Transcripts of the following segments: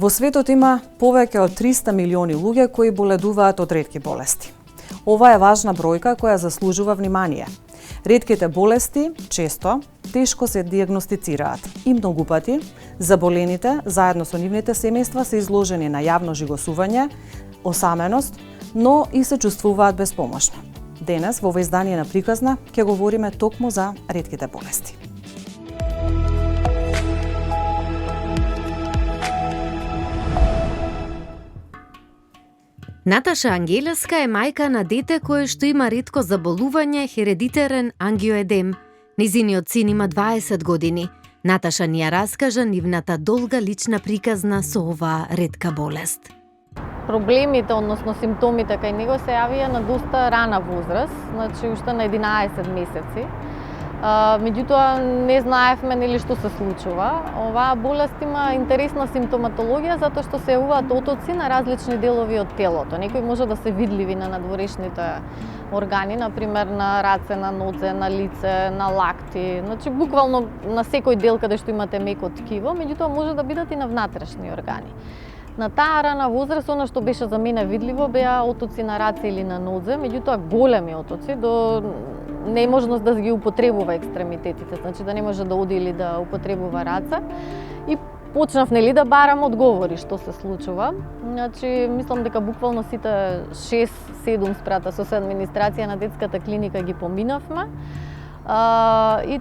Во светот има повеќе од 300 милиони луѓе кои боледуваат од ретки болести. Ова е важна бројка која заслужува внимание. Ретките болести често тешко се дијагностицираат и многу пати заболените заедно со нивните семејства се изложени на јавно жигосување, осаменост, но и се чувствуваат безпомошно. Денес во ова издание на Приказна ќе говориме токму за ретките болести. Наташа Ангелеска е мајка на дете кое што има ретко заболување хередитерен ангиоедем. Низиниот син има 20 години. Наташа ни ја раскажа нивната долга лична приказна со оваа ретка болест. Проблемите, односно симптомите кај него се јавија на доста рана возраст, значи уште на 11 месеци. Меѓутоа не знаевме нели што се случува. Оваа болест има интересна симптоматологија затоа што се јавуваат отоци на различни делови од телото. Некои може да се видливи на надворешните органи, например на раце, на нозе, на лице, на лакти, значи буквално на секој дел каде што имате меко ткиво, меѓутоа може да бидат и на внатрешни органи. На таа рана возраст, она што беше за мене видливо, беа отоци на раце или на нозе, меѓутоа големи отоци до неможност да ги употребува екстремитетите, значи да не може да оди или да употребува раце. И почнав нели да барам одговори што се случува. Значи мислам дека буквално сите 6-7 спрата со администрација на детската клиника ги поминавме. И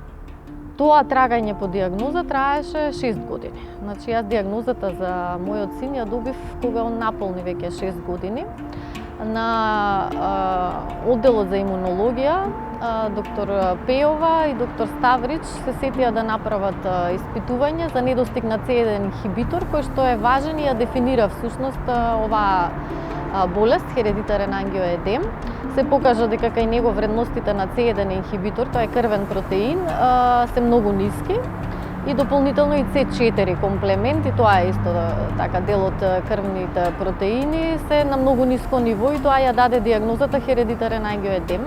тоа трагање по дијагноза траеше 6 години. Значи јас дијагнозата за мојот син ја добив кога он наполни веќе 6 години. На одделот за имунологија доктор Пеова и доктор Ставрич се сетија да направат испитување за недостиг на C1 инхибитор, кој што е важен и ја дефинира всушност оваа болест, хередитарен ангиоедем. Се покажа дека кај него вредностите на C1 инхибитор, тоа е крвен протеин, се многу ниски. И дополнително и C4 комплемент, и тоа е исто така дел од крвните протеини, се на многу ниско ниво и тоа ја даде дијагнозата хередитарен ангиоедем.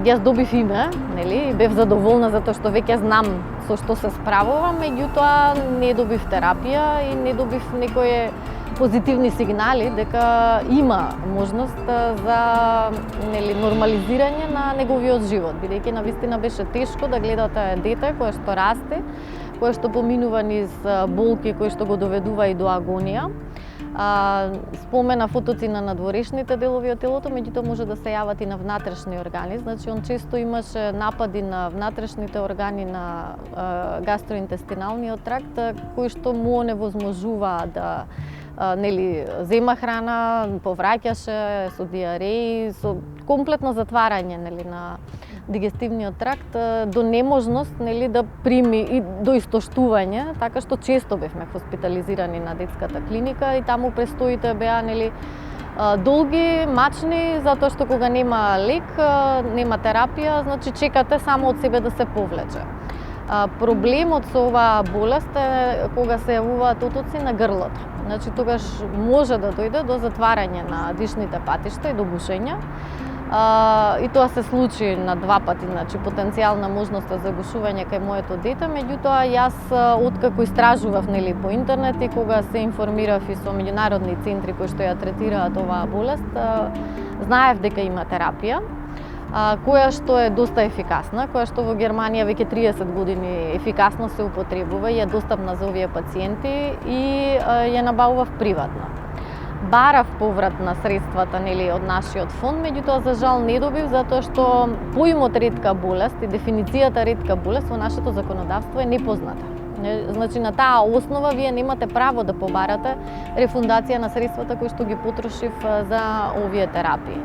Јас добив име, нели, и бев задоволна затоа што веќе знам со што се справувам, меѓутоа не добив терапија и не добив некои позитивни сигнали дека има можност за нели нормализирање на неговиот живот, бидејќи навистина беше тешко да гледате дете кое што расте, кое што поминува низ болки кои што го доведува и до агонија. Спомена фотоци на надворешните делови од телото, меѓутоа може да се јават и на внатрешни органи. Значи он често имаше напади на внатрешните органи на гастроинтестиналниот тракт кои што му оневозможуваа да нели зема храна, повраќаше со диареи, со комплетно затварање нели на дигестивниот тракт до неможност нели да прими и до истоштување, така што често бевме хоспитализирани на детската клиника и таму престоите беа нели долги, мачни, затоа што кога нема лек, нема терапија, значи чекате само од себе да се повлече. Проблемот со оваа болест е кога се јавуваат отоци на грлото. Значи тогаш може да дојде до затварање на дишните патишта и до бушење. И тоа се случи на 2 пати, значи потенцијална можност за гушување кај моето дете, меѓутоа јас откако истражував нели по интернет и кога се информирав и со меѓународни центри кои што ја третираат оваа болест, знаев дека има терапија која што е доста ефикасна, која што во Германија веќе 30 години ефикасно се употребува и е достапна за овие пациенти и ја набавував приватно. Барав поврат на средствата нели од нашиот фонд, меѓутоа за жал не добив затоа што поимот ретка болест и дефиницијата ретка болест во нашето законодавство е непозната. Значи на таа основа вие немате право да побарате рефундација на средствата кои што ги потрошив за овие терапии.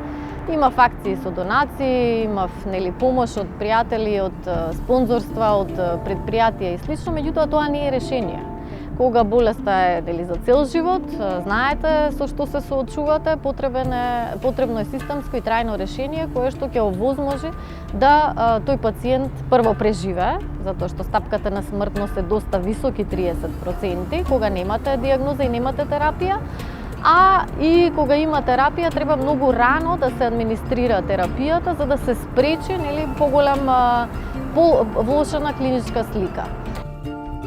Имав акции со донации, имав нели помош од пријатели, од спонзорства, од предпријатија и слично, меѓутоа тоа не е решение. Кога болеста е нели за цел живот, знаете со што се соочувате, потребно е системско и трајно решение кое што ќе овозможи да тој пациент прво преживее, затоа што стапката на смртност е доста високи 30%, кога немате дијагноза и немате терапија. А и кога има терапија, треба многу рано да се администрира терапијата за да се спречи нели поголема влошена клиничка слика.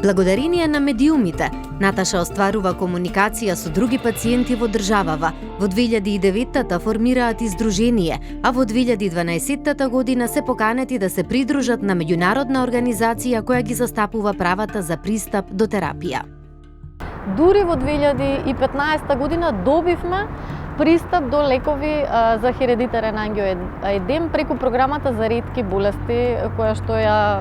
Благодарение на медиумите, Наташа остварува комуникација со други пациенти во државава. Во 2009-та формираат издружение, а во 2012 година се поканети да се придружат на меѓународна организација која ги застапува правата за пристап до терапија. Дури во 2015 година добивме пристап до лекови за хередитерен ангиоедем преку програмата за ретки болести која што ја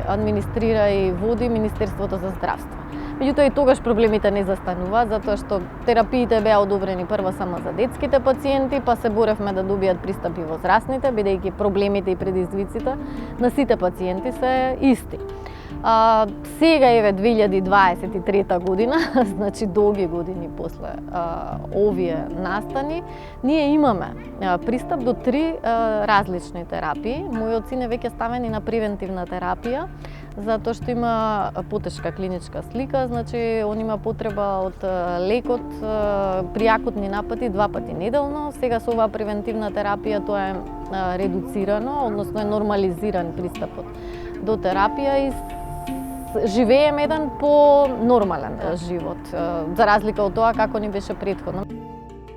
администрира и води Министерството за здравство. Меѓутоа и тогаш проблемите не застануваат затоа што терапиите беа одобрени прво само за детските пациенти, па се боревме да добијат пристап и возрастните, бидејќи проблемите и предизвиците на сите пациенти се исти. Сега еве 2023 година, значи долги години после овие настани, ние имаме пристап до 3 различни терапии. Мојот син е веќе ставен и на превентивна терапија, затоа што има потешка клиничка слика, значи он има потреба од лекот при акутни напади 2 пати неделно. Сега со оваа превентивна терапија тоа е редуцирано, односно е нормализиран пристапот до терапија и живееме еден по-нормален живот, за разлика од тоа како ни беше претходно.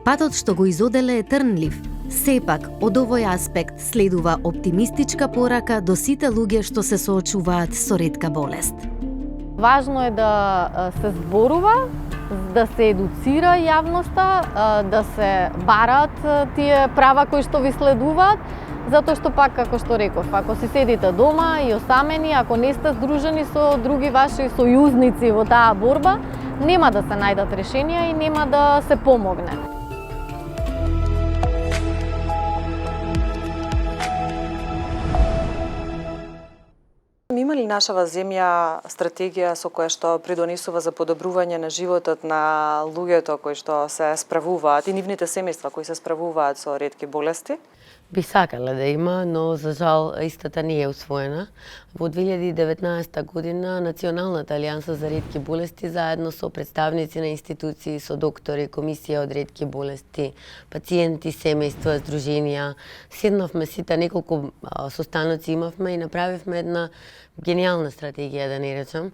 Патот што го изоделе е трнлив. Сепак, од овој аспект следува оптимистичка порака до сите луѓе што се соочуваат со ретка болест. Важно е да се зборува, да се едуцира јавноста, да се бараат тие права кои што ви следуваат, затоа што пак, како што реков, ако си седите дома и осамени, ако не сте здружени со други ваши сојузници во таа борба, нема да се најдат решенија и нема да се помогне. Има ли нашава земја стратегија со која што придонесува за подобрување на животот на луѓето кои што се справуваат и нивните семејства кои се справуваат со ретки болести? Би сакале да има, но за жал истата не е усвоена. Во 2019 година Националната алијанса за ретки болести заедно со представници на институции, со доктори, комисија од ретки болести, пациенти, семејства, здруженија, седнавме сите, неколку состаноци имавме и направивме една гениална стратегија, да не речам.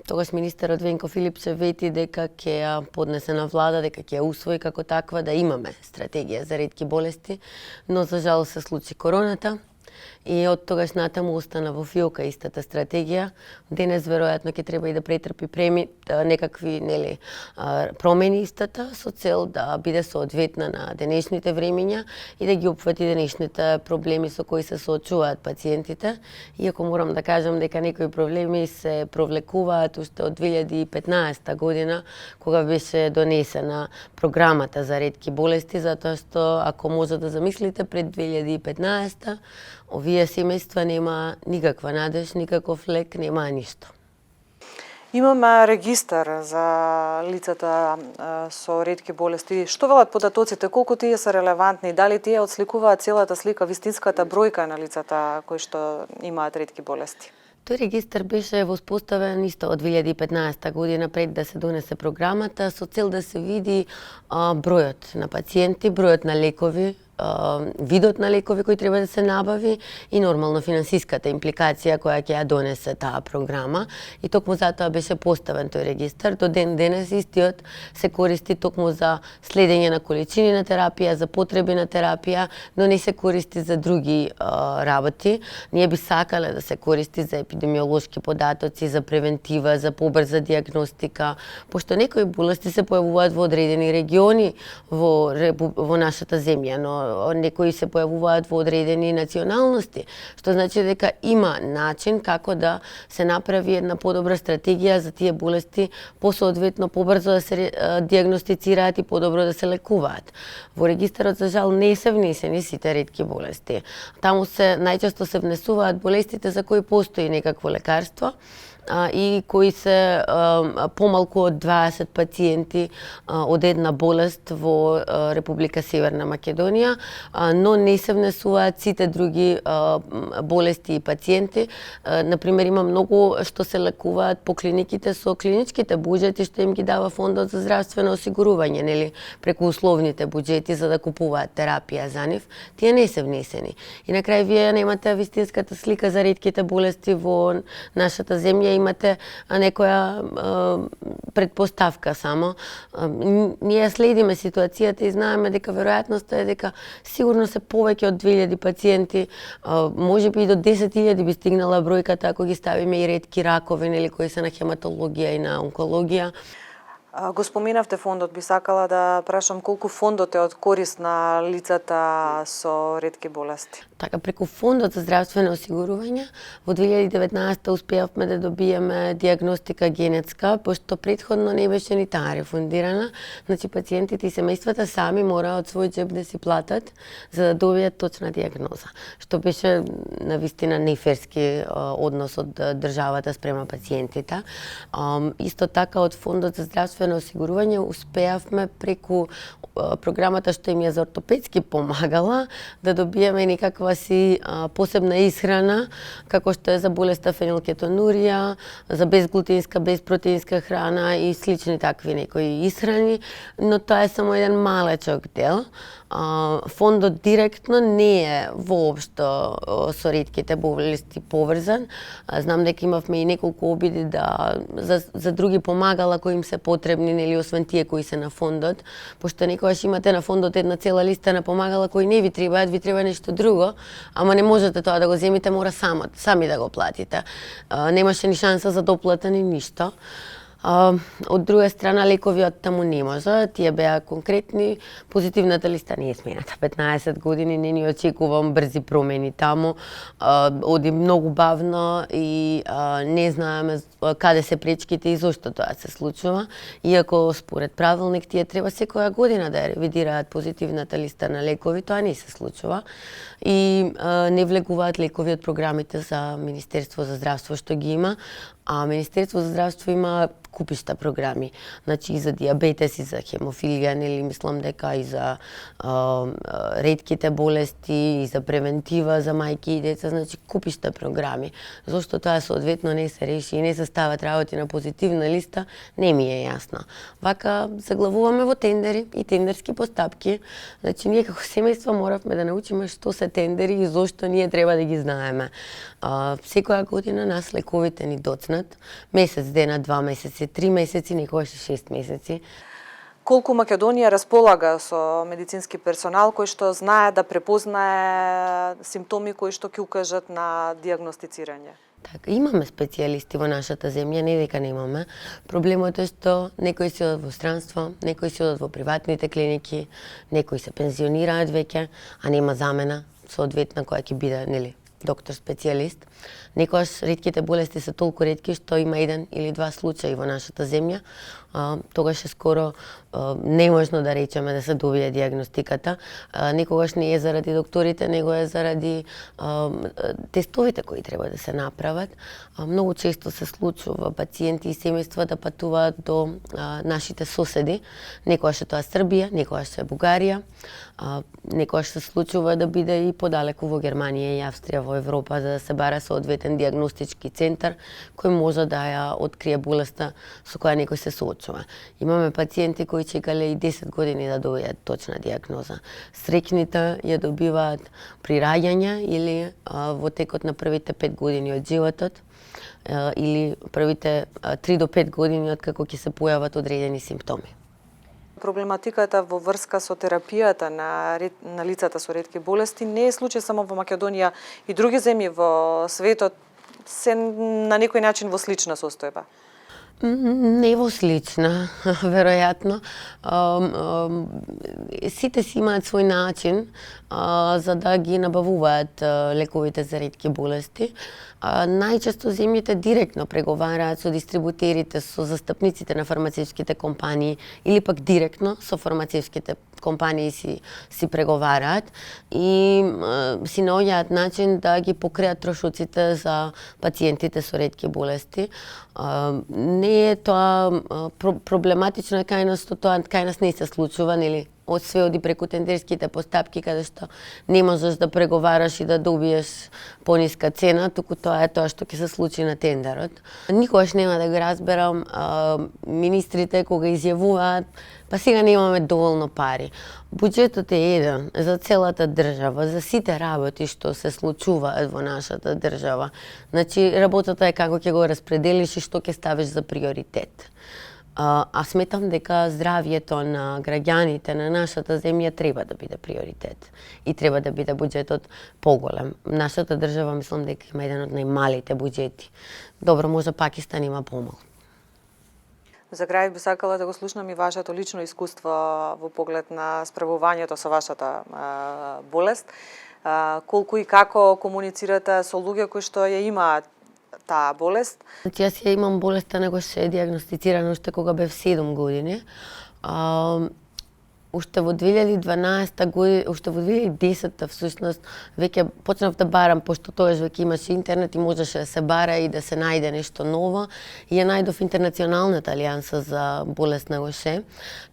Тогаш министерот Венко Филипчев вети дека ќе ја поднесе на влада, дека ќе ја усвои како таква да имаме стратегија за ретки болести, но за жал се случи короната и од тогаш натаму остана во фиока истата стратегија. Денес веројатно ќе треба и да претрпи некакви промени истата со цел да биде соодветна на денешните времења и да ги опфати денешните проблеми со кои се соочуваат пациентите. Иако морам да кажам дека некои проблеми се провлекуваат уште од 2015 година, кога беше донесена програмата за ретки болести, затоа што ако може да замислите пред 2015 овие семејства нема никаква надеж, никаков лек, нема ништо. Имаме регистар за лицата со ретки болести. Што велат податоците, колку тие се релевантни, дали тие отсликуваат целата слика, вистинската бројка на лицата кои што имаат ретки болести? Тој регистар беше воспоставен исто од 2015 година пред да се донесе програмата со цел да се види бројот на пациенти, бројот на лекови, видот на лекови кои треба да се набави и нормално финансиската импликација која ќе ја донесе таа програма. И токму затоа беше поставен тој регистар. До ден денес истиот се користи токму за следење на количини на терапија, за потреби на терапија, но не се користи за други работи. Ние би сакале да се користи за епидемиолошки податоци, за превентива, за побрза диагностика, пошто некои болести се појавуваат во одредени региони во нашата земја, но некои се појавуваат во одредени националности, што значи дека има начин како да се направи една подобра стратегија за тие болести, посоодветно побрзо да се диагностицираат и подобро да се лекуваат. Во регистарот за жал не се внесени сите ретки болести. Таму најчесто се внесуваат болестите за кои постои некакво лекарство и кои се помалку од 20 пациенти од една болест во Република Северна Македонија, но не се внесуваат сите други болести и пациенти. Например, има многу што се лекуваат по клиниките со клиничките буџети што им ги дава Фондот за здравствено осигурување, нели, преку условните буџети за да купуваат терапија за нив. Тие не се внесени. И на крај вие немате вистинската слика за ретките болести во нашата земја и имате некоја предпоставка само. Ние следиме ситуацијата и знаеме дека веројатноста е дека сигурно се повеќе од 2000 пациенти, можеби и до 10.000 би стигнала бројката ако ги ставиме и ретки ракови, нели, кои се на хематологија и на онкологија. Го споменавте фондот, би сакала да прашам колку фондот е од корист на лицата со ретки болести. Така, преку Фондот за здравствено осигурување, во 2019 успеавме да добиеме диагностика генетска, пошто предходно не беше ни таа рефундирана. Значи, пациентите и семејствата сами мора од свој џеб да си платат за да добијат точна диагноза, што беше навистина неферски однос од државата спрема пациентите. Исто така, од Фондот за здравствено осигурување успеавме преку програмата што им е за ортопедски помагала да добиеме некаква си посебна исхрана, како што е за болеста фенилкетонурија, за безглутенска, безпротеинска храна и слични такви некои исхрани, но тоа е само еден малечок дел. Фондот директно не е воопшто со ретките болести поврзан. Знам дека имавме и неколку обиди за други помагала кои им се потребни, нели, освен тие кои се на фондот, пошто некогаш имате на фондот една цела листа на помагала кои не ви требаат, ви треба нешто друго, ама не можете тоа да го земите, мора сами да го платите. Немаше ни шанса за доплата ни ништо. Од друга страна, лекови од таму не може. Тие беа конкретни. Позитивната листа не е смената 15 години, не ни очекувам брзи промени таму. Оди многу бавно и не знаеме каде се пречките и зошто тоа се случува. Иако според правилник тие треба секоја година да ја ревидираат позитивната листа на лекови, тоа не се случува. И не влегуваат лекови од програмите за Министерство за здравство што ги има, а Министерство за здравство има купишта програми. Значи и за диабетес, и за хемофилија, нели, мислам дека и за ретките болести, и за превентива за мајки и деца, значи купишта програми. Зошто тоа соодветно не се реши и не се стават работи на позитивна листа, не ми е јасно. Вака заглавуваме во тендери и тендерски постапки. Значи ние како семејство моравме да научиме што се тендери и зошто ние треба да ги знаеме. Секоја година нас лековите ни доцнат, месец дена, 2 месеци, 3 месеци, некогаш 6 месеци. Колку Македонија располага со медицински персонал кој што знае да препознае симптоми кои што ќе укажат на диагностицирање? Така, имаме специјалисти во нашата земја, не дека немаме. Проблемот е што некои се одат во странство, некои се одат во приватните клиники, некои се пензионираат веќе, а нема замена соодветна која ќе биде, нели, доктор специјалист. Некогаш ретките болести се толку ретки што има 1 или 2 случаи во нашата земја. Тогаш е скоро неможно да речеме да се добие диагностиката. Некогаш не е заради докторите, него е заради тестовите кои треба да се направат. Многу често се случува пациенти и семејства да патуваат до нашите соседи. Некогаш е тоа Србија, некогаш е Бугарија, некогаш се случува да биде и подалеку во Германија и Австрија, во Европа, за да се бара соодветен диагностички центар кој може да ја открие болеста со која некој се соочува. Имаме пациенти кои чекале и 10 години да добијат точна диагноза. Среќните ја добиваат при раѓање или во текот на првите 5 години од животот, или првите 3 до 5 години од како ќе се појават одредени симптоми. Проблематиката во врска со терапијата на лицата со ретки болести не е случај само во Македонија, и други земји во светот се на некој начин во слична состојба. Не во слична, веројатно. Сите си имаат свој начин за да ги набавуваат лековите за ретки болести. Најчесто земјите директно преговараат со дистрибутерите, со застапниците на фармацевските компании или пак директно со фармацевските компании си преговараат и си наоѓаат начин да ги покријат трошоците за пациентите со ретки болести. Не е тоа проблематично, кај нас не се случува, нели, од све оди преку тендерските постапки, каде што не можеш да преговараш и да добиеш пониска цена, туку тоа е тоа што ќе се случи на тендерот. Никогаш нема да го разберам министрите кога изјавуваат па сега немаме доволно пари. Буџетот е еден за целата држава, за сите работи што се случуваат во нашата држава. Значи, работата е како ќе го распределиш и што ќе ставиш за приоритет. А сметам дека здравјето на граѓаните на нашата земја треба да биде приоритет и треба да биде буџетот поголем. Нашата држава мислам дека има еден од најмалите буџети. Добро, може Пакистан има помал. За крај би сакала да го слушнам и вашето лично искуство во поглед на справувањето со вашата болест. Колку и како комуницирате со луѓе кои што ја имаат таа болест? Значи, јас ја имам болеста, него се диагностицирана уште кога бев 7 години. Уште во 2012 година, уште во 2010 всушност веќе почнав да барам, пошто тоаш веќе имаше интернет и можеше да се бара и да се најде нешто ново. И ја најдов Интернационалната алијанса за болест на Гоше.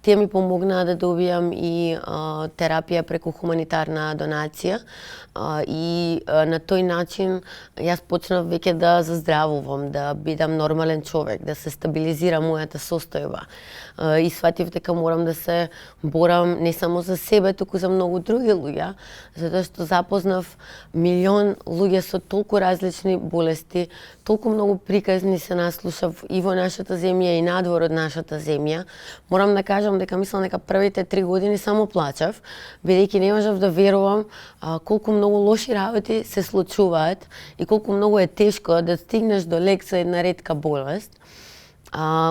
Тие ми помогнаа да добијам и терапија преку хуманитарна донација. И на тој начин јас почнав веќе да заздравувам, да бидам нормален човек, да се стабилизира мојата состојба. И сватив дека морам да се борам не само за себе, туку за многу други луѓе, затоа што запознав милион луѓе со толку различни болести, толку многу приказни се наслушав и во нашата земја и надвор од нашата земја. Морам да кажам дека мислам дека првите 3 години само плачав, бидејќи не можев да верувам колку многу лоши работи се случуваат и колку многу е тешко да стигнеш до лек за една ретка болест.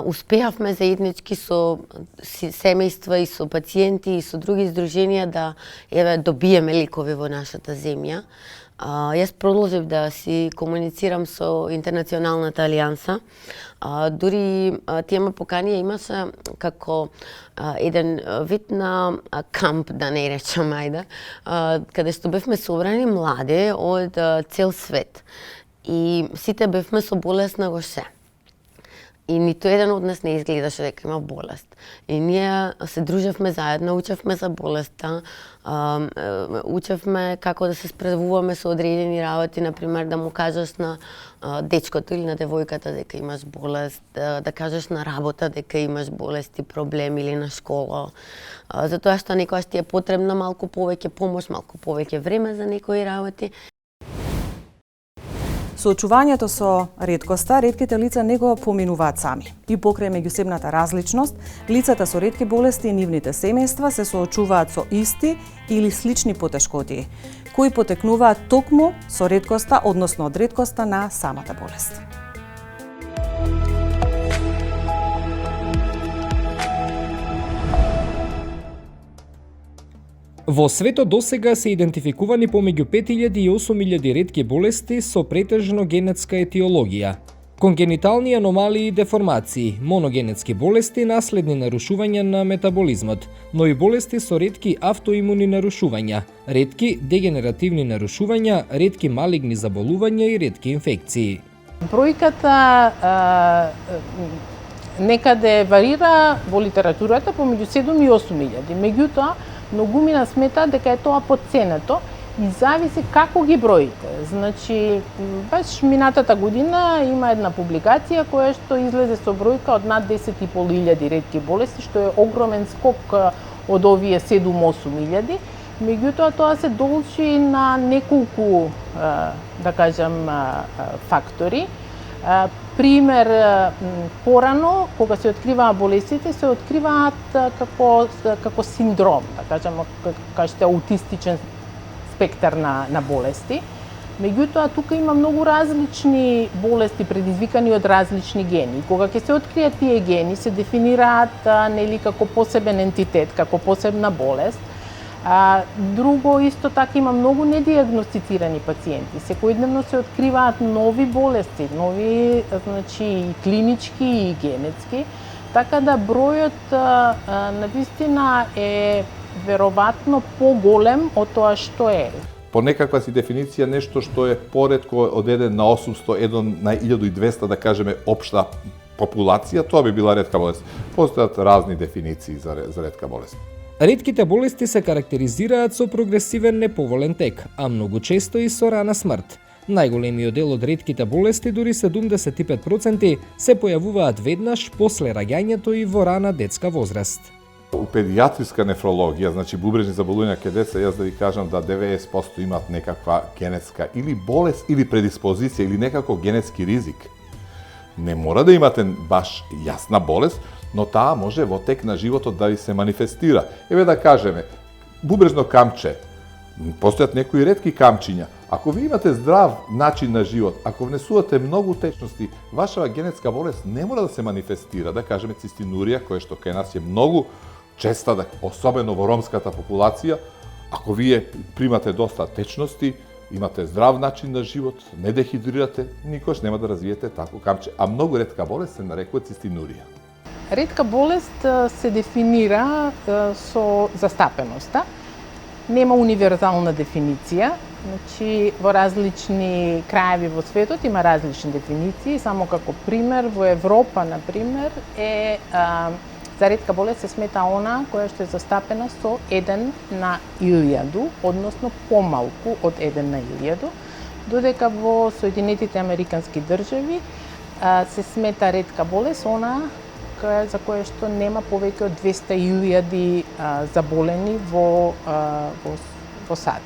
Успеавме заеднички со семејства и со пациенти и со други здруженија да добиеме лекови во нашата земја. Јас продолжив да си комуницирам со Интернационалната алијанса. Дури тие ме поканија имаше како еден вид на камп, да не речам, ајде, каде што бевме собрани млади од цел свет. И сите бевме со болест на Гоше. И ниту еден од нас не изгледаше дека има болест. И ние се дружевме заедно, учевме за болеста, учевме како да се справуваме со одредени работи, например да му кажеш на дечкото или на девојката дека имаш болест, да кажеш на работа дека имаш болест и проблем или на школа. Затоа што некојаш ти е потребна малку повеќе помош, малку повеќе време за некои работи. Соочувањето со реткоста, ретките лица не го поминуваат сами. И покрај меѓусебната различност, лицата со ретки болести и нивните семејства се соочуваат со исти или слични потешкоти, кои потекнуваат токму со реткоста, односно од реткоста на самата болест. Во светот досега се идентификувани помеѓу 5000 и 8000 ретки болести со претежно генетска етиологија. Конгенитални аномалии и деформации, моногенетски болести, наследни нарушувања на метаболизмот, но и болести со ретки автоимуни нарушувања, ретки дегенеративни нарушувања, ретки малигни заболувања и ретки инфекции. Бројката некаде варира во литературата помеѓу 7 и 8000. Меѓутоа, многумина смета дека е тоа потценето и зависи како ги броите. Значи, баш минатата година има една публикација која што излезе со бројка од над 10.500 ретки болести, што е огромен скок од овие 7-8 Меѓутоа, тоа се должи на неколку, да кажам, фактори. Пример, порано, кога се откриваа болестите, се откриваат како синдром, да кажем, кажете аутистичен спектар на болести. Меѓутоа, тука има многу различни болести предизвикани од различни гени. Кога ќе се откријат тие гени, се дефинираат нели како посебен ентитет, како посебна болест. Друго, исто така има многу недиагностицирани пациенти. Секојдневно се откриваат нови болести, нови, значи, и клинички и генетски. Така да бројот навистина е веројатно поголем од тоа што е. По некаква си дефиниција нешто што е поретко од 1 на 800, 1 на 1200, да кажеме, општа популација, тоа би била ретка болест. Постојат разни дефиниции за ретка болест. Ретките болести се карактеризираат со прогресивен неповолен тек, а многу често и со рана смрт. Најголемиот дел од ретките болести, дури 75%, се појавуваат веднаш после раѓањето и во рана детска возраст. У педијатриска нефрологија, значи бубрежни заболувања кај деца, јас да ви кажам да 90% имаат некаква генетска или болест или предиспозиција или некако генетски ризик. Не мора да имате баш јасна болест, но таа може во тек на животот да ви се манифестира. Еве да кажеме, бубрежно камче, постојат некои ретки камчиња. Ако ви имате здрав начин на живот, ако внесувате многу течности, вашава генетска болест не мора да се манифестира, да кажеме цистинурија, која што кај нас е многу честа, особено во ромската популација. Ако вие примате доста течности, имате здрав начин на живот, не дехидрирате, никош нема да развиете такво камче, а многу ретка болест се нарекува цистинурија. Ретка болест се дефинира со застапеноста. Нема универзална дефиниција, значи во различни краеви во светот има различни дефиниции, само како пример во Европа, на пример, за ретка болест се смета она која што е застапена со 1 на 1000, односно помалку од 1 на 1000, додека во Соединетите Американски држави се смета ретка болест она за која што нема повеќе од 200.000 заболени во САД.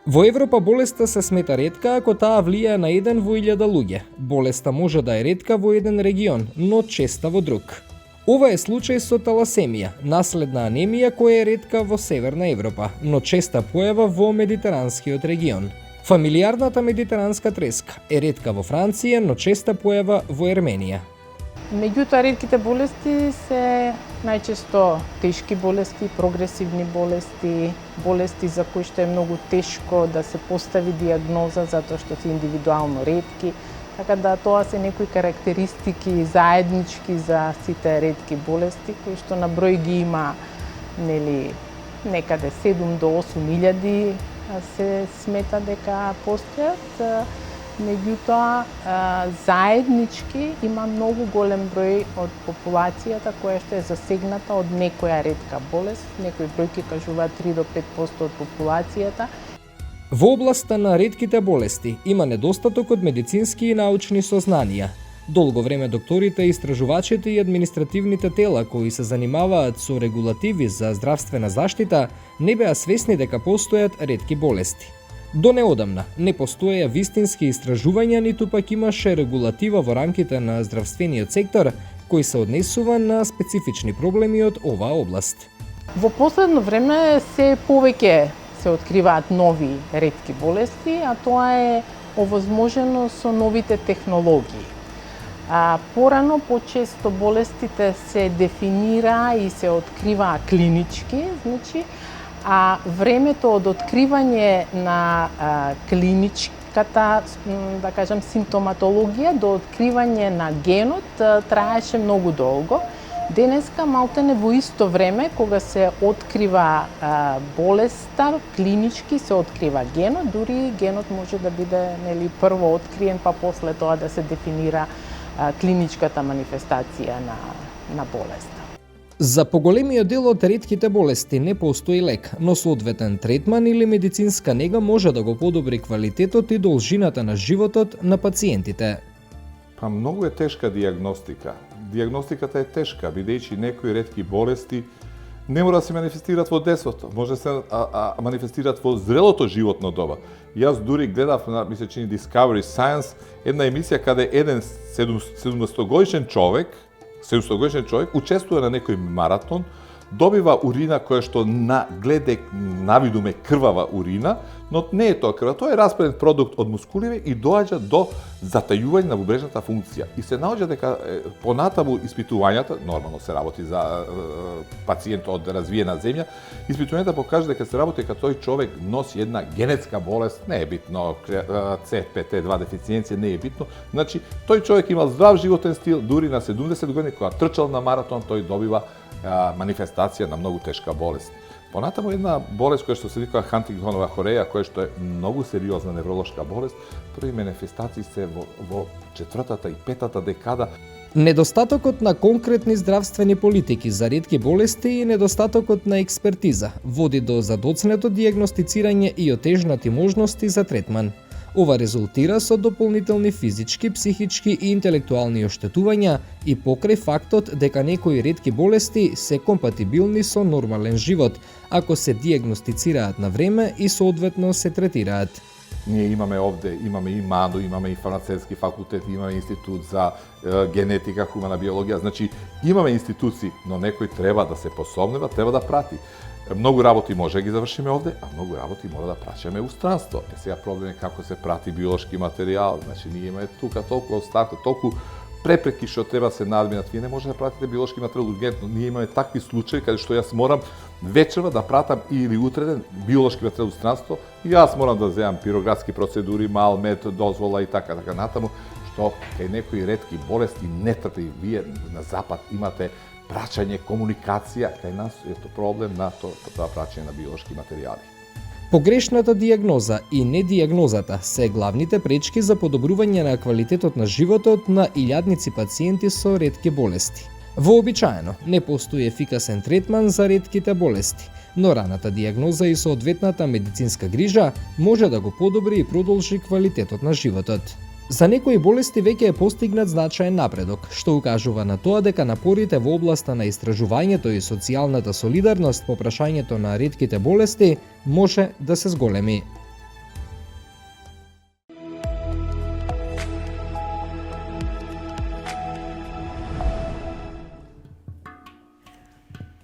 Во Европа болеста се смета ретка ако таа влијае на 1 во 1000 луѓе. Болеста може да е ретка во еден регион, но честа во друг. Ова е случај со таласемија, наследна анемија која е ретка во Северна Европа, но честа појава во медитеранскиот регион. Фамилиарната медитеранска треска е ретка во Франција, но честа појава во Ерменија. Меѓутоа, ретките болести се најчесто тешки болести, прогресивни болести, болести за кои што е многу тешко да се постави диагноза затоа што се индивидуално ретки. Така да тоа се некои карактеристики заеднички за сите ретки болести, кои што на број ги има некаде 7 до 8.000 се смета дека постојат. Меѓутоа, заеднички има многу голем број од популацијата која што е засегната од некоја ретка болест. Некои бројки кажуваат 3 до 5% од популацијата. Во областа на ретките болести има недостаток од медицински и научни сознанија. Долго време докторите, истражувачите и административните тела кои се занимаваат со регулативи за здравствена заштита не беа свесни дека постојат ретки болести. До неодамна не постоеја вистински истражувања, ниту пак имаше регулатива во рамките на здравствениот сектор кој се однесува на специфични проблеми од оваа област. Во последно време се повеќе се откриваат нови ретки болести, а тоа е овозможено со новите технологии. Порано, почесто болестите се дефинира и се открива клинички, значи, а времето од откривање на клиничката, да кажам, симптоматологија до откривање на генот траеше многу долго. Денеска малтене во исто време, кога се открива болеста, клинички се открива генот, дури генот може да биде прво откриен, па после тоа да се дефинира клиничката манифестација на болеста. За поголемиот дел од ретките болести не постои лек, но соодветен третман или медицинска нега може да го подобри квалитетот и должината на животот на пациентите. Па многу е тешка диагностика. Диагностиката е тешка, бидејќи некои ретки болести не мора да се манифестираат во детството, може да се манифестираат во зрелото животно доба. Јас дури гледав на, ми се чини, Discovery Science, една емисија каде еден 700-годишен човек учествува на некој маратон, добива урина која што на гледе навидуме крвава урина, но не е тоа крва, тоа е распреден продукт од мускуливе и доаѓа до затајување на бубрежната функција. И се наоѓа дека понатаму испитувањата, нормално се работи за пациент од развиена земја, испитувањата покажа дека се работи дека тој човек носи една генетска болест, не е битно, CPT2 дефициенција, не е битно. Значи, тој човек имал здрав животен стил, дури на 70 години, кога трчал на маратон, тој добива манифестација на многу тешка болест. Понатаму една болест која што се викува Хантингтонова хореја, која што е многу сериозна невролошка болест, први манифестации се во 4-та и 5-та декада. Недостатокот на конкретни здравствени политики за ретки болести и недостатокот на експертиза води до задоцнето дијагностицирање и отежнати можности за третман. Ова резултира со дополнителни физички, психички и интелектуални оштетувања и покрај фактот дека некои ретки болести се компатибилни со нормален живот, ако се дијагностицираат на време и соодветно се третираат. Ние имаме овде, имаме и МАДО, имаме и фармацевски факултет, имаме институт за генетика, хумана биологија, значи имаме институции, но некој треба да се посомнева, треба да прати. Многу работи може да ги завршиме овде, а многу работи мора да прачаме у странство. Сега проблем е како се прати биолошки материјал, значи ние имаме тука толку остаток, толку препреки што треба се надминат. Вие не може да пратите биолошки материјал ургентно. Ние имаме такви случаи каде што јас морам вечерва да пратам или утреден биолошки материјал у странство и јас морам да земам пироградски процедури, мал мед, дозвола и така натаму, што кај некои ретки болести не трпи. Вие на запад имате праќање, комуникација, кај нас е то проблем на тоа праќање на биолошки материјали. Погрешната дијагноза и недијагнозата се главните пречки за подобрување на квалитетот на животот на илјадници пациенти со ретки болести. Вообичаено, не постои ефикасен третман за ретките болести, но раната дијагноза и соодветната медицинска грижа може да го подобри и продолжи квалитетот на животот. За некои болести веќе е постигнат значаен напредок, што укажува на тоа дека напорите во областа на истражувањето и социјалната солидарност по прашањето на ретките болести може да се зголеми.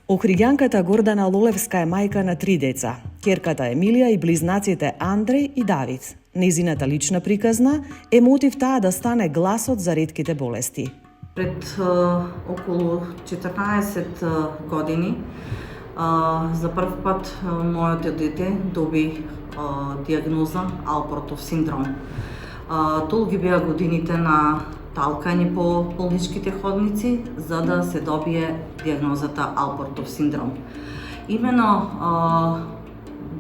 Охриѓанката Гордана Лолевска е мајка на 3 деца, ќерката Емилија и близнаците Андреј и Давид. Нејзината лична приказна е мотив таа да стане гласот за ретките болести. Пред околу 14 години за прв пат моето дете доби дијагноза Алпортов синдром. Долги беа годините на талкање по болничките ходници за да се добие дијагнозата Алпортов синдром. Имено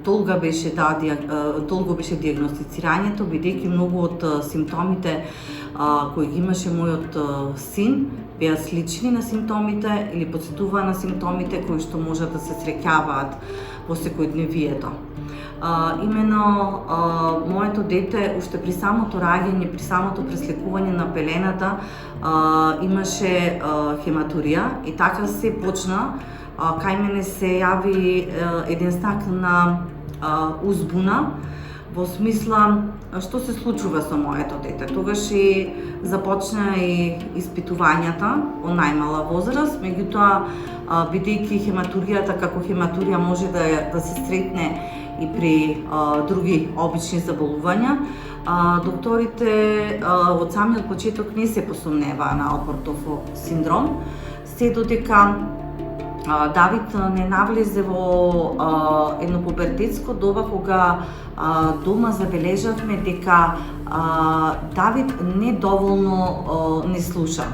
долго беше дијагностицирањето, бидејќи многу од симптомите кои ги имаше мојот син беа слични на симптомите или потсетуваа на симптомите кои што можат да се среќаваат во секојдневието. Имено моето дете уште при самото раѓање, при самото пресликување на пелената имаше хематурија и така се почна. Кај мене се јави еден знак на узбуна, во смисла што се случува со моето дете. Тогаш и започна и испитувањата во најмала возраст, меѓутоа бидејќи хематуријата како хематурија може да се сретне и при други обични заболувања, докторите од самиот почеток не се посомневаа на Алпортов синдром, се додека Давид не навлезе во едно пубертетско доба кога дома забележавме дека Давид недоволно не слуша.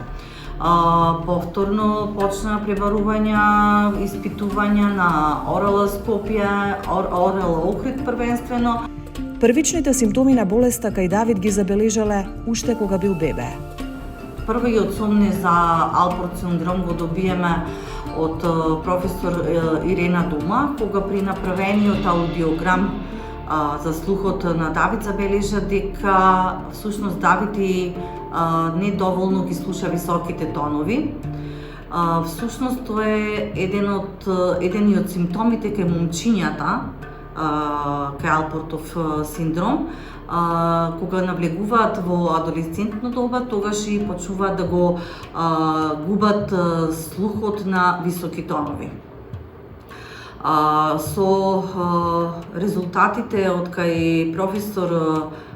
Повторно почна пребарувања, испитувања на оралоскопија, оралоохрид првенствено. Првичните симптоми на болеста кај Давид ги забележале уште кога бил бебе. Првиот сомне за Алпорт синдром го добиеме од професор Ирена Дума, кога при направениот аудиограм за слухот на Давид забележа дека всушност Давид и недоволно ги слуша високите тонови. Всушност тоа е еден од симптомите кај момчињата кај Алпортов синдром. Кога навлегуваат во адолесцентно доба, тогаш и почнуваат да го губат слухот на високи тонови. Со резултатите од кај професор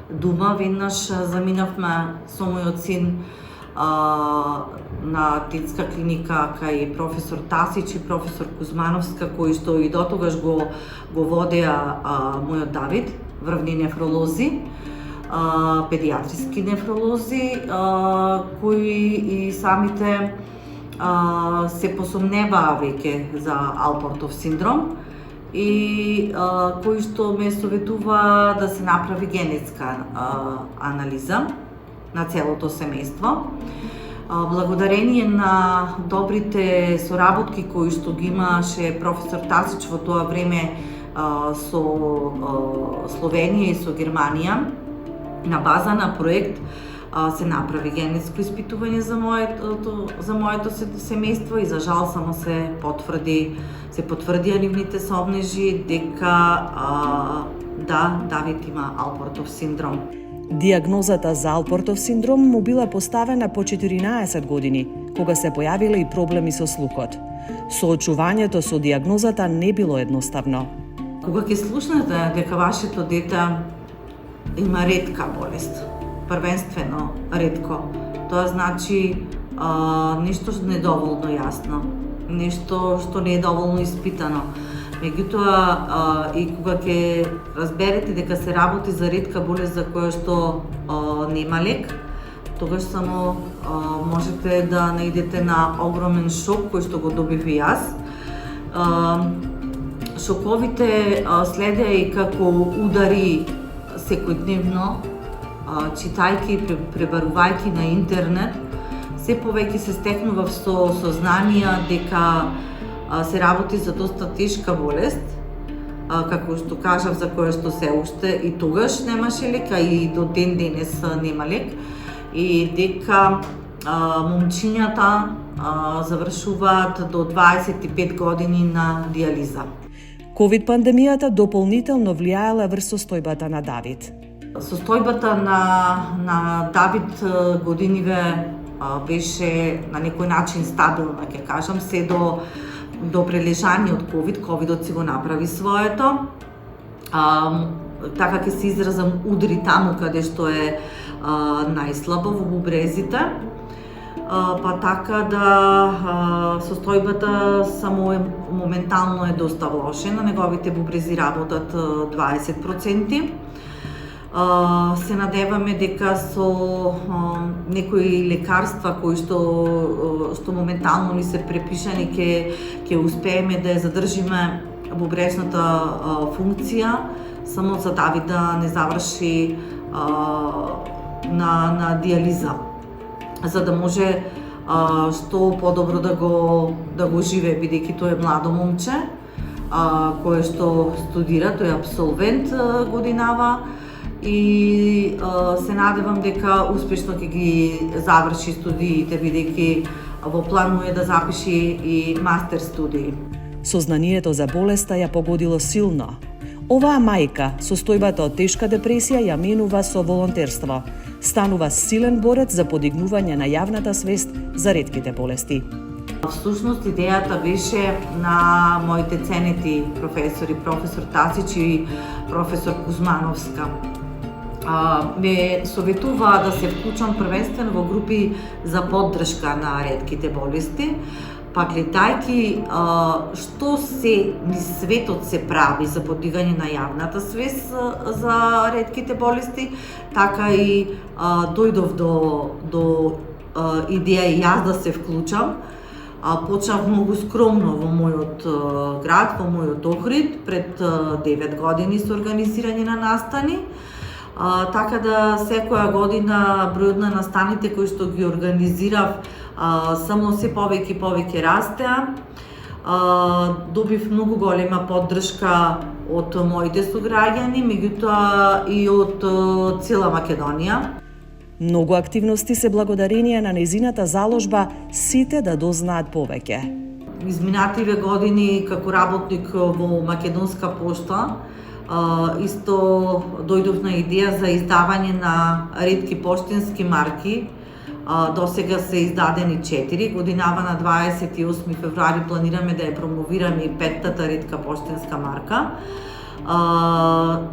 Дума веднаш заминавме со мојот син на детска клиника кај професор Тасич и професор Кузмановска, кои што и дотогаш го водеа мојот Давид, врвни нефролози, педиатриски нефролози, кои и самите се посомневаа веќе за Алпортов синдром и кои што ме советува да се направи генетска анализа на целото семејство. Благодарение на добрите соработки кои што ги имаше професор Тасич во тоа време со Словенија и со Германија, на база на проект се направи генетско испитување за моето семејство и за жал само се потврдија нивните сомнежи дека Давид има Алпортов синдром. Диагнозата за Алпортов синдром му била поставена по 14 години, кога се појавиле и проблеми со слухот. Соочувањето со диагнозата не било едноставно. Кога ќе слушнете дека вашето дете има ретка болест, првенствено ретко, тоа значи нешто недоволно јасно, нешто што не е доволно испитано. Меѓутоа, и кога ќе разберете дека се работи за ретка болест за која што нема лек, тогаш само можете да наидете на огромен шок кој што го добив и јас. Шоковите следеа и како удари секојдневно, читајќи и пребарувајќи на интернет, се повеќе се стекнував со сознанија дека се работи за доста тешка болест, како што кажав, за која што се уште и тогаш немаше лек, а и до ден денес нема лек, и дека момчињата завршуваат до 25 години на диализа. Ковид-пандемијата дополнително влијаела врз состојбата на Давид. Состојбата на Давид годиниве беше на некој начин стабилна, ќе кажам, се до прележање од ковид. Ковидот си го направи своето. Така ќе се изразам, удри таму каде што е најслабо, во бубрезите. Па така да состојбата само моментално е доста влошена, неговите бубрези работат 20%. Се надеваме дека со некои лекарства кои што моментално ни се препишани ќе успееме да ја задржиме бубрежната функција, само за Давид да не заврши на диализа, за да може што подобро да го живее, бидејќи тој е младо момче кое што студира, тој е абсолвент годинава, и се надевам дека успешно ќе ги заврши студиите, бидејќи во план му е да запише и мастер студии. Сознанието за болеста ја погодило силно. Оваа мајка, состојбата од тешка депресија ја менува со волонтерство. Станува силен борец за подигнување на јавната свест за ретките болести. Всушност идејата беше на моите ценети професори, професор Тасич и професор Кузмановска. Ме советуваа да се вклучам првенствено во групи за поддршка на ретките болести, па гледајќи што се низ светот се прави за подигање на јавната свест за ретките болести, така и дојдов до идеја и јас да се вклучам. Почнав многу скромно во мојот град, во мојот Охрид, пред 9 години со организирање на настани. Така да секоја година бројот на настаните кои што ги организирав само се повеќе растеа. Добив многу голема поддршка од моите сограѓани, меѓутоа и од цела Македонија. Многу активности се благодарение на незината заложба сите да дознаат повеќе. Изминативе години како работник во Македонска пошта, исто дојдов на идеја за издавање на ретки поштенски марки. Досега се издадени 4, годинава на 28 февруари планираме да ја промовираме и 5-тата ретка поштенска марка.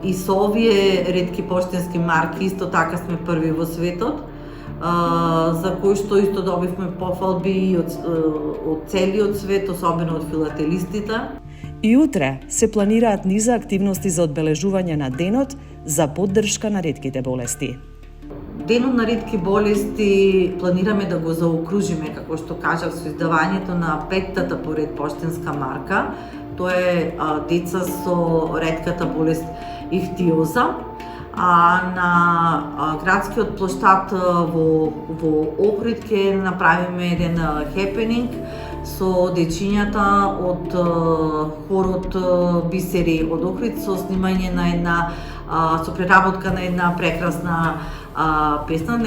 И со овие ретки поштенски марки исто така сме први во светот, за кои што исто добивме пофалби од целиот свет, особено од филателистите. И утре се планираат низа активности за одбележување на денот за поддршка на ретките болести. Денот на ретки болести планираме да го заокружиме, како што кажав, со издавањето на 5-тата поред поштенска марка. Тоа е деца со ретката болест ихтиоза. на градскиот плоштад во Охрид ќе направиме еден хепенинг со дечињата од хорот Бисери од Охрид со снимање на со преработка на една прекрасна песна.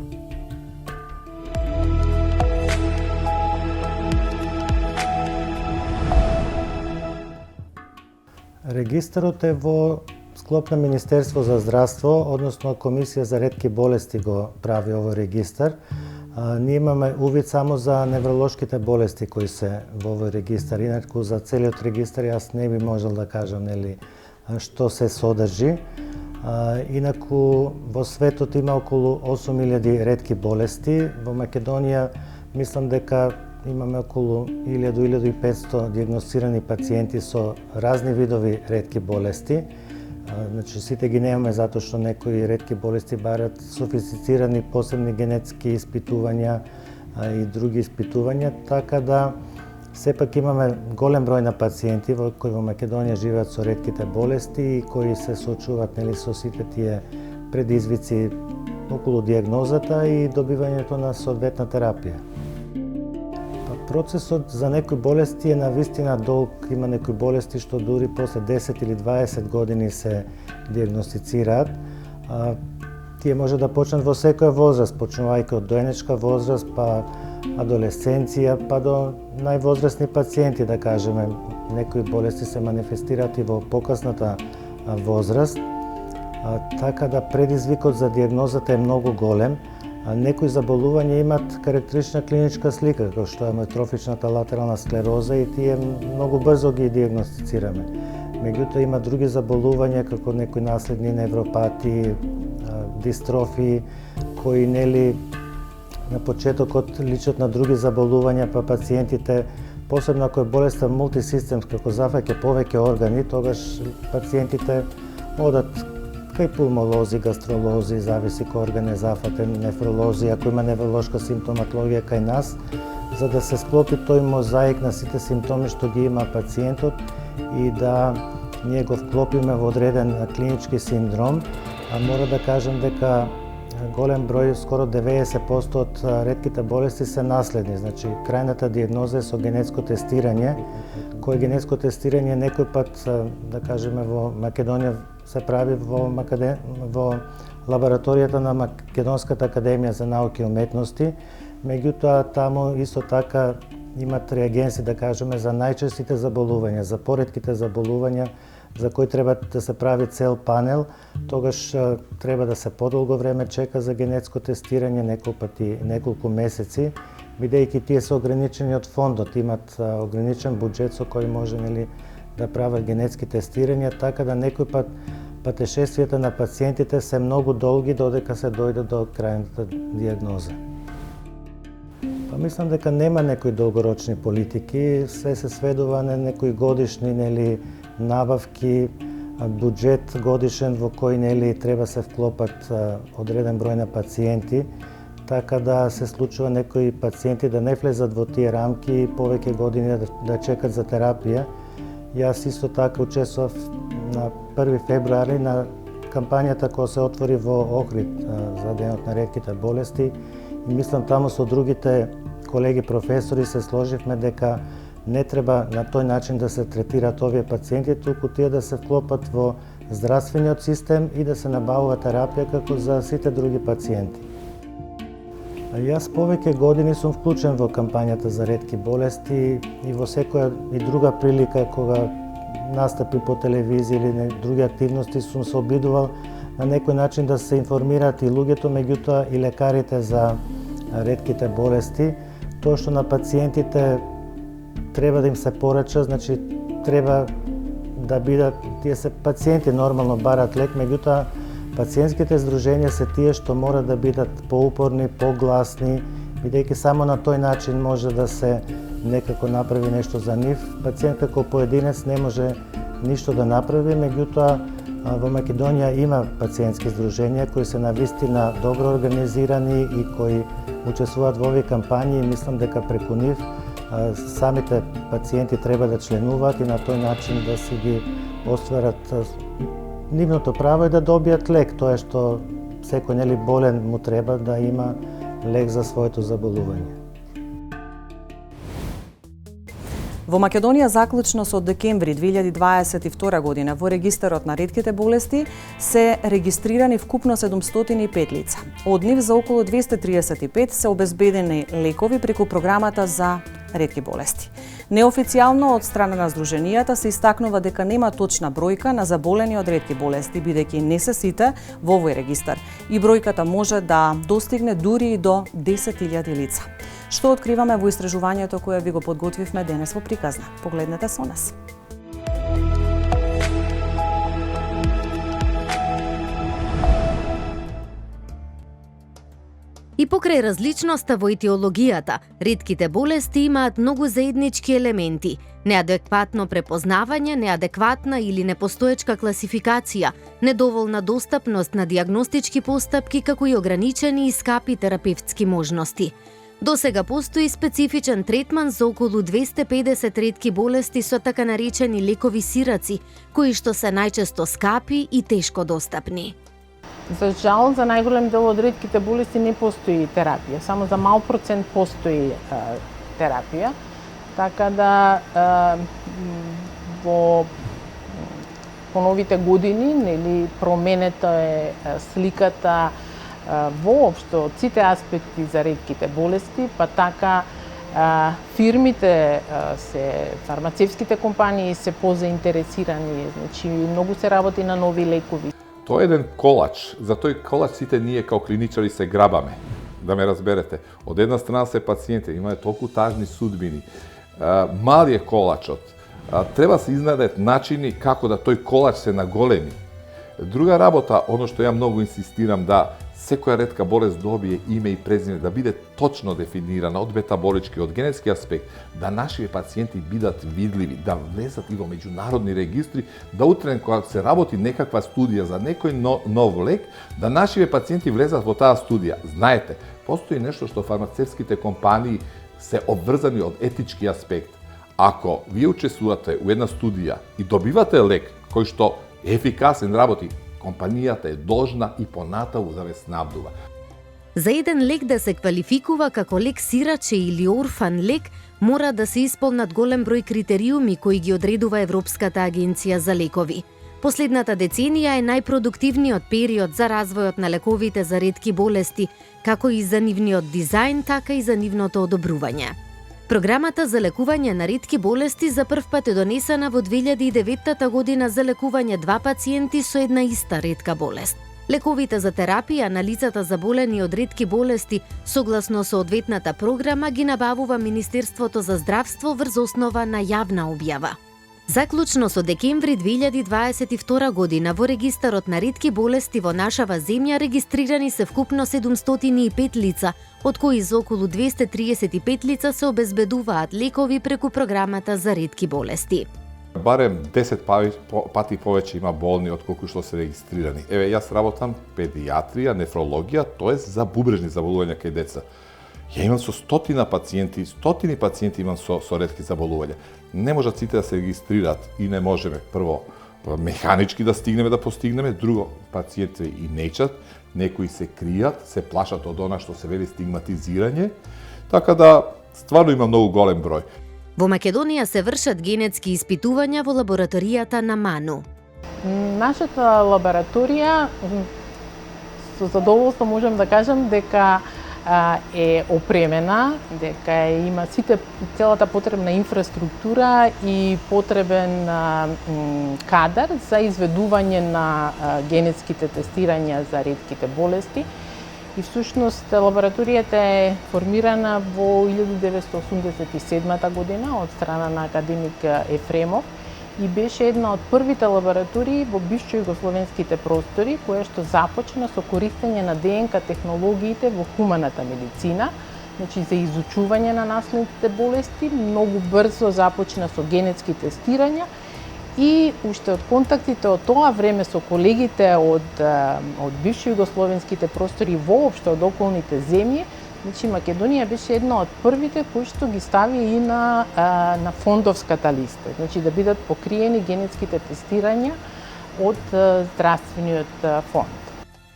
Регистарот е во склоп на Министерство за здравство, односно Комисија за ретки болести го прави овој регистар. Ние имаме увид само за невролошките болести кои се во овој регистар. Инаку за целиот регистар јас не би можел да кажам што се содржи. Инаку во светот има околу 8000 ретки болести. Во Македонија мислам дека имаме околу 1000-1500 диагностирани пациенти со разни видови ретки болести. Значи, сите ги немаме затоа што некои ретки болести барат софистицирани посебни генетски испитувања и други испитувања, така да сепак имаме голем број на пациенти кои во Македонија живеат со ретките болести и кои се соочуваат со сите тие предизвици околу диагнозата и добивањето на соодветна терапија. Процесот за некои болести е навистина долг. Има некои болести што дури после 10 или 20 години се диагностицираат. Тие може да почнат во секоја возраст, почнувајќи од доенечка возраст, па адолесценција, па до највозрастни пациенти, да кажеме. Некои болести се манифестираат и во покасната возраст, така да предизвикот за диагнозата е многу голем. Некои заболувања имат карактеристична клиничка слика, како што е амиотрофичната латерална склероза и тие многу брзо ги диагностицираме. Меѓутоа има други заболувања како некои наследни невропати, дистрофии, кои на почетокот личат на други заболувања, па пациентите, посебно ако е болеста мултисистемска, како зафаќа повеќе органи, тогаш пациентите одат кај пулмолози, гастролози, зависи кој орган е зафатен, нефролози, ако има невролошка симптоматологија кај нас, за да се склопи тој мозаик на сите симптоми што ги има пациентот и да ние го вклопиме во одреден клинички синдром. Мора да кажем дека голем број, скоро 90% од ретките болести се наследни. Значи, крајната диагноза е со генетско тестирање, кој генетско тестирање некој пат, да кажеме, во Македонија се прави во лабораторијата на Македонската академија за науки и уметности. Меѓутоа, таму исто така имат реагенси, да кажеме, за најчестите заболувања, за поретките заболувања, за кои треба да се прави цел панел, тогаш треба да се подолго време чека за генетско тестирање, неколку месеци, бидејќи тие се ограничени од фондот, имат ограничен буџет со кој може да прават генетски тестирања, така да некој пат патешествијата на пациентите се многу долги додека се дојде до крајната диагноза. Мислам дека нема некои долгорочни политики, се сведува на некои годишни набавки, буџет годишен во кој треба се вклопат одреден број на пациенти, така да се случува некои пациенти да не влезат во тие рамки и повеќе години да чекат за терапија. Јас исто така учествував на 1 февруари на кампањата која се отвори во Охрид за денот на ретките болести и мислам таму со другите колеги професори се сложивме дека не треба на тој начин да се третираат овие пациенти, туку тие да се вклопат во здравствениот систем и да се набавува терапија како за сите други пациенти. Јас повеќе години сум вклучен во кампањата за ретки болести и во секоја и друга прилика кога настапи по телевизија или други активности сум се обидувал на некој начин да се информираат и луѓето, меѓутоа и лекарите за ретките болести. Тоа што на пациентите треба да им се порача, значи треба да бидат, тие се пациенти нормално барат лек, меѓутоа пациентските здруженија се тие што мора да бидат поупорни, погласни, бидејќи само на тој начин може да се некако направи нешто за нив. Пациент како поединец не може ништо да направи, меѓутоа во Македонија има пациентски здруженија кои се навистина добро организирани и кои учествуваат во овие кампањи и мислам дека преку нив самите пациенти треба да членуваат и на тој начин да си ги остварат нивното право е да добијат лек, тоа што секој нели болен му треба да има лек за своето заболување. Во Македонија заклучно со декември 2022 година во регистарот на ретките болести се регистрирани вкупно 705 лица. Од нив за околу 235 се обезбедени лекови преку програмата за ретки болести. Неофицијално од страна на здруженијата се истакнува дека нема точна бројка на заболени од ретки болести, бидејќи не се сите во овој регистар и бројката може да достигне дури и до 10.000 лица. Што откриваме во истражувањето кое ви го подготвивме денес во приказна? Погледнете со нас. И покрај различноста во етиологијата, ретките болести имаат многу заеднички елементи: неадекватно препознавање, неадекватна или непостоечка класификација, недоволна достапност на дијагностички постапки, како и ограничени и скапи терапевтски можности. Досега постои специфичен третман за околу 250 ретки болести со така наречени лекови сираци, кои што се најчесто скапи и тешко достапни. За жал, за најголем дел од ретките болести не постои терапија, само за мал процент постои терапија, така да во новите години нели променета е сликата воопшто од сите аспекти за ретките болести, па така фирмите, фармацевските компании се позаинтересирани, значи многу се работи на нови лекови. Тоа е еден колач. За тој колач сите ние као клиничари се грабаме. Да ме разберете. Од една страна се пациенти, имаат толку тажни судбини. Мал е колачот. Треба се изнајдат начини како да тој колач се наголеми. Друга работа, оно што ја многу инсистирам, да секоја ретка болест добие име и презиме, да биде точно дефинирана од метаболички, од генетски аспект, да нашите пациенти бидат видливи, да влезат и во меѓународни регистри, да утрен кога се работи некаква студија за некој нов лек, да нашите пациенти влезат во таа студија. Знаете, постои нешто што фармацевските компании се обврзани од етички аспект. Ако вие учествувате у една студија и добивате лек кој што е ефикасен работи, компанијата е должна и понатаму да ве снабдува. За еден лек да се квалификува како лек сираче или орфан лек, мора да се исполнат голем број критериуми кои ги одредува Европската агенција за лекови. Последната деценија е најпродуктивниот период за развојот на лековите за ретки болести, како и за нивниот дизајн, така и за нивното одобрување. Програмата за лекување на ретки болести за прв пат е донесена во 2009 година за лекување 2 пациенти со една иста ретка болест. Лековите за терапија на лицата заболени од ретки болести, согласно соодветната програма, ги набавува Министерството за здравство врз основа на јавна објава. Заклучно со декември 2022 година во регистарот на ретки болести во нашава земја регистрирани се вкупно 705 лица, од кои за околу 235 лица се обезбедуваат лекови преку програмата за ретки болести. Барем 10 пати повеќе има болни од колку што се регистрирани. Еве, јас работам педијатрија, нефрологија, тоест за бубрежни заболувања кај деца. Ја имам со стотини пациенти имам со ретки заболувања. Не можат сите да се регистрираат и не можеме, прво, механички да стигнеме да постигнеме, друго, пациенти и нечат, некои се кријат, се плашат од она што се вели стигматизирање, така да стварно има многу голем број. Во Македонија се вршат генетски испитувања во лабораторијата на МАНУ. Нашата лабораторија, со задоволство можам да кажам дека е опремена, дека има целата потребна инфраструктура и потребен кадар за изведување на генетските тестирања за ретките болести. И всушност лабораторијата е формирана во 1987 година од страна на академик Ефремов и беше една од првите лаборатории во бившо југословенските простори, која што започна со користење на ДНК технологиите во хуманата медицина, значи за изучување на наследните болести, многу брзо започна со генетски тестирања и уште од контактите од тоа време со колегите од бивши југословенските простори воопшто од околните земји, значи Македонија беше една од првите кои што ги стави и на фондовската листа, значи да бидат покриени генетските тестирања од здравствениот фонд.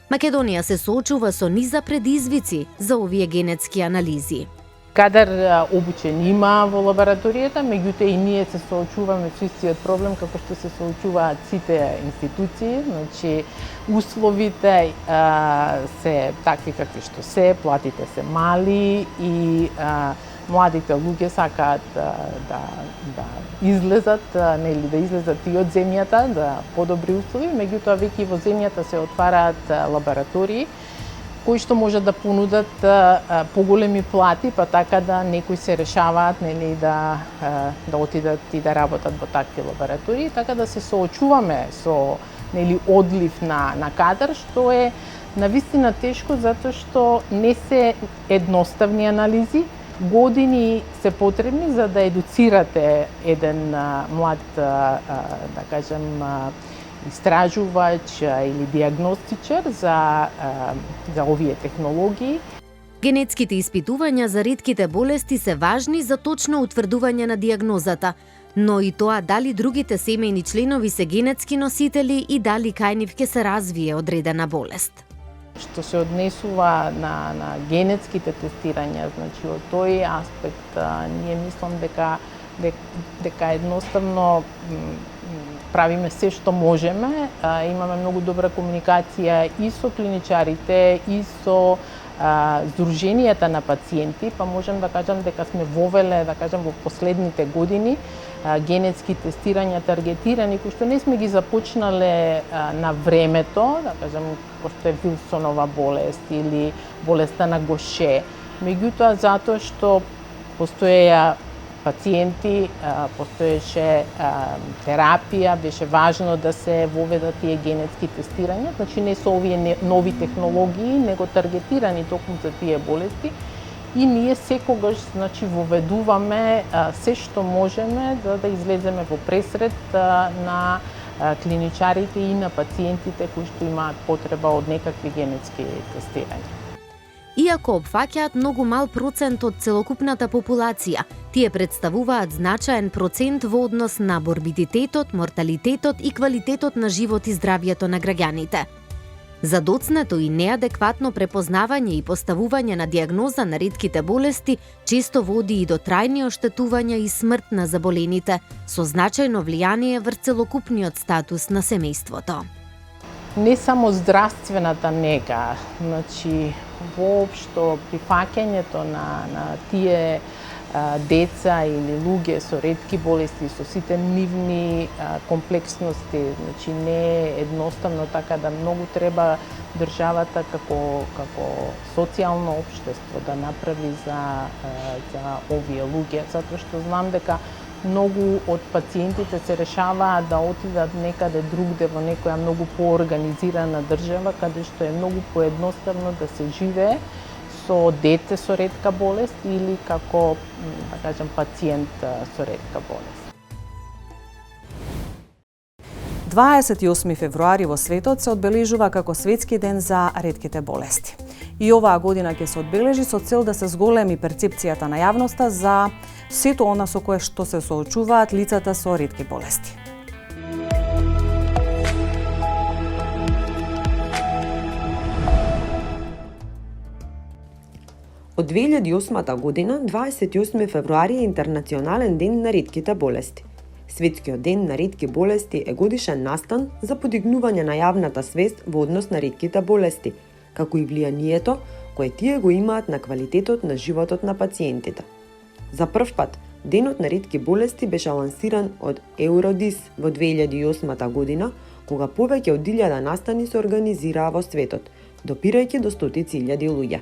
Македонија се соочува со низа предизвици за овие генетски анализи. Кадар обучен има во лабораторијата, меѓутоа и ние се соочуваме со истиот проблем како што се соочуваат сите институции, значи условите се такви какви што се, платите се мали и младите луѓе сакаат да излезат, нели да излезат и од земјата, да подобри услови, меѓутоа веќе во земјата се отвараат лаборатории кои што можат да понудат поголеми плати, па така да некои се решаваат нели да отидат и да работат во такви лаборатории, така да се соочуваме со нели одлив на кадар, што е навистина тешко затоа што не се едноставни анализи, години се потребни за да едуцирате еден млад, да кажем, истражувач или диагностичар за овие технологии. Генетските испитувања за ретките болести се важни за точно утврдување на диагнозата, но и тоа дали другите семејни членови се генетски носители и дали кај нив ќе се развие одредена болест. Што се однесува на генетските тестирања, значи од тој аспект ние мислам дека едноставно правиме се што можеме, имаме многу добра комуникација и со клиничарите и со здруженијата на пациенти, па можем да кажам дека сме вовеле, да кажам, во последните години генетски тестирања таргетирани, кои што не сме ги започнале на времето, да кажам, кој што е Вилсонова болест или болеста на Гоше, меѓутоа затоа што постоеја пациенти, постоеше терапија, беше важно да се воведат тие генетски тестирања, значи не со овие нови технологии, него таргетирани токму за тие болести. И ние секогаш значи воведуваме се што можеме да излеземе во пресред на клиничарите и на пациентите кои што имаат потреба од некакви генетски тестирања. Иако опфаќаат многу мал процент од целокупната популација, тие представуваат значаен процент во однос на морбидитетот, морталитетот и квалитетот на живот и здравјето на граѓаните. Задоцнето и неадекватно препознавање и поставување на диагноза на ретките болести често води и до трајни оштетувања и смрт на заболените, со значајно влијание врз целокупниот статус на семејството. Не само здравствената нега, значи воопшто прифаќањето на тие деца или луѓе со ретки болести, со сите нивни комплексности, значи не е едноставно, така да многу треба државата како социјално општество да направи за овие луѓе, затоа што знам дека многу од пациентите се решаваат да отидат некаде другде во некоја многу поорганизирана држава, каде што е многу поедноставно да се живее со дете со ретка болест или како, да кажем, пациент со ретка болест. 28 февруари во светот се одбележува како Светски ден за ретките болести. И оваа година ќе се одбележи со цел да се зголеми перцепцијата на јавноста за сето она со кое што се соочуваат лицата со ретки болести. Од 2008 година, 28 февруари е Интернационален ден на ретките болести. Светскиот ден на ретки болести е годишен настан за подигнување на јавната свест во однос на ретките болести, како и влијанието кое тие го имаат на квалитетот на животот на пациентите. За прв пат, Денот на ретки болести беше лансиран од Евродис во 2008 година, кога повеќе од 1000 настани се организираа во светот, допирајќи до стотици илјади луѓе.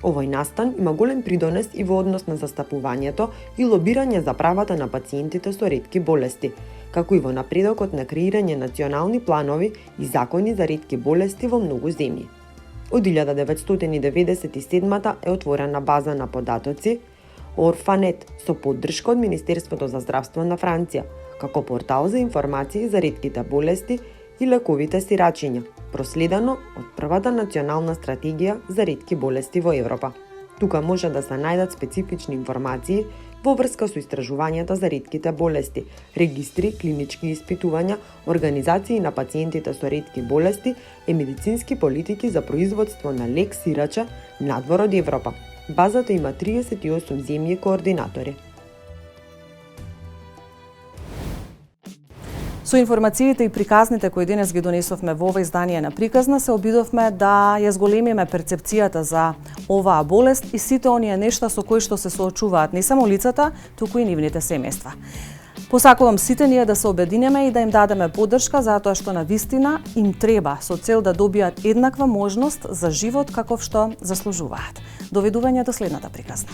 Овој настан има голем придонес и во однос на застапувањето и лобирање за правата на пациентите со ретки болести, како и во напредокот на креирање национални планови и закони за ретки болести во многу земји. Од 1997 е отворена база на податоци Орфанет со поддршка од Министерството за здравство на Франција, како портал за информации за ретките болести и лековите сирачиња, проследено од првата национална стратегија за ретки болести во Европа. Тука може да се најдат специфични информации во врска со истражувањата за ретките болести, регистри, клинички испитувања, организации на пациентите со ретки болести и медицински политики за производство на лек сирача надвор од Европа. Базата има 38 земји координатори. Со информациите и приказните кои денес ги донесовме во ова издание на Приказна, се обидовме да ја зголемиме перцепцијата за оваа болест и сите оние нешта со кои што се соочуваат не само лицата, туку и нивните семејства. Посакувам сите ние да се обединеме и да им дадеме поддршка затоа што на вистина им треба со цел да добијат еднаква можност за живот каков што заслужуваат. Доведување до следната Приказна.